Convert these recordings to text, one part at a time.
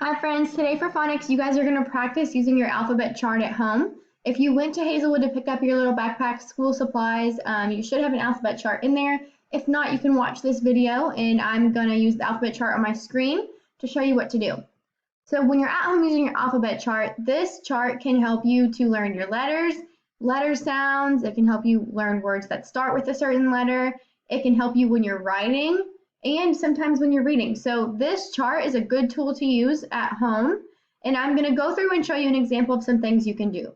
Hi friends, today for phonics you guys are going to practice using your alphabet chart at home. If you went to Hazelwood to pick up your little backpack school supplies, you should have an alphabet chart in there. If not, you can watch this video and I'm going to use the alphabet chart on my screen to show you what to do. So when you're at home using your alphabet chart, this chart can help you to learn your letters, letter sounds. It can help you learn words that start with a certain letter. It can help you when you're writing and sometimes when you're reading. So this chart is a good tool to use at home, and I'm going to go through and show you an example of some things you can do.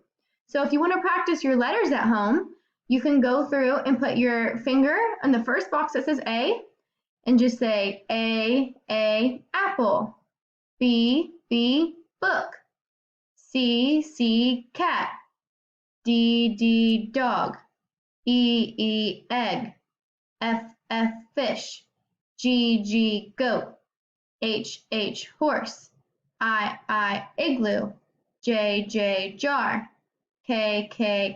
So if you want to practice your letters at home, you can go through and put your finger on the first box that says A and just say A, apple, B, book, C, cat, D, dog, E, egg, F, fish, G, goat, H, horse, I, igloo, J, jar, K,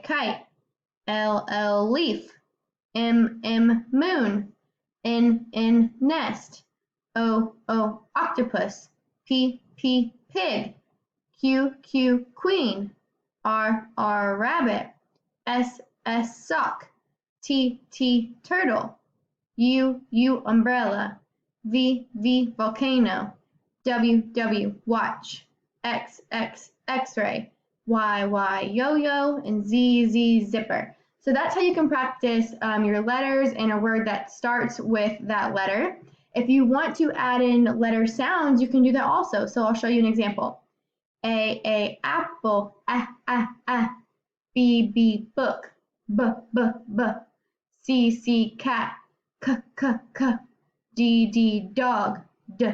kite, L, leaf, M, moon, N, nest, O, octopus, P, pig, Q, queen, R, rabbit, S, sock, T, turtle, U, umbrella, V, volcano, W, watch, X, x-ray, Y, yo-yo, and Z, zipper. So that's how you can practice your letters and a word that starts with that letter. If you want to add in letter sounds, you can do that also. So I'll show you an example. A, apple, B, book, B, C, cat, K, D, dog, D,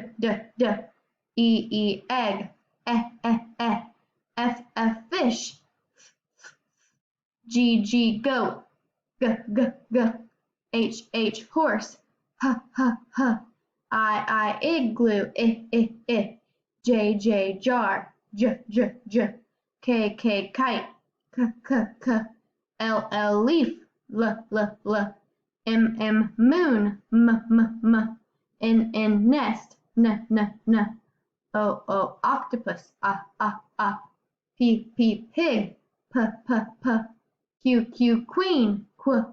E, egg, F, fish, G, goat, G, H, horse, H, I, igloo, I, J, jar, J, K, kite, K, L, leaf, L, M, moon, M, N, nest, N, O, octopus, P, pig, P, Q, queen, Qu,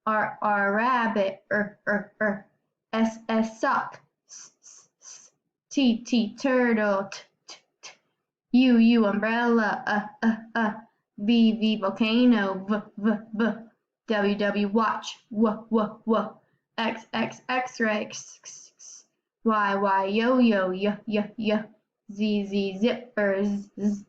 R, rabbit, S, sock, T, turtle, U, umbrella, V, volcano, V, W, watch, W, X, x-ray, Y, yo-yo, Z, zipper, Z.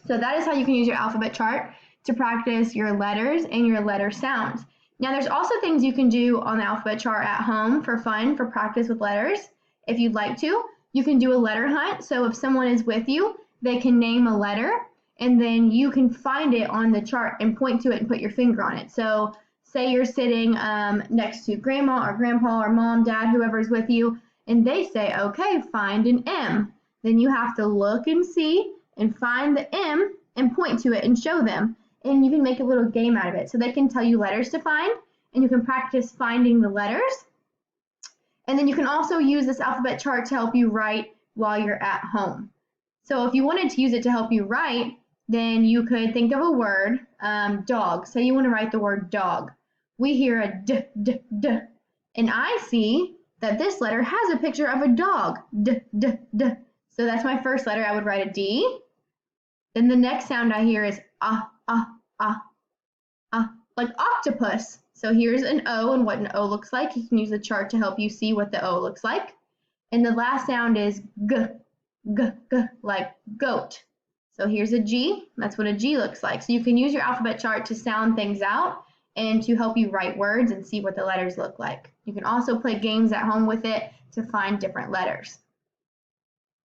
So that is how you can use your alphabet chart to practice your letters and your letter sounds. Now there's also things you can do on the alphabet chart at home for fun, for practice with letters. If you'd like to, you can do a letter hunt. So if someone is with you, they can name a letter and then you can find it on the chart and point to it and put your finger on it. So say you're sitting next to grandma or grandpa or mom, dad, whoever's with you, and they say, okay, find an M. Then you have to look and see and find the M and point to it and show them. And you can make a little game out of it. So they can tell you letters to find and you can practice finding the letters. And then you can also use this alphabet chart to help you write while you're at home. So if you wanted to use it to help you write, then you could think of a word, dog. Say you want to write the word dog. We hear a D, and I see that this letter has a picture of a dog, D. So that's my first letter. I would write a D. Then the next sound I hear is like octopus. So here's an O and what an O looks like. You can use the chart to help you see what the O looks like. And the last sound is G, like goat. So here's a G. That's what a G looks like. So you can use your alphabet chart to sound things out and to help you write words and see what the letters look like. You can also play games at home with it to find different letters.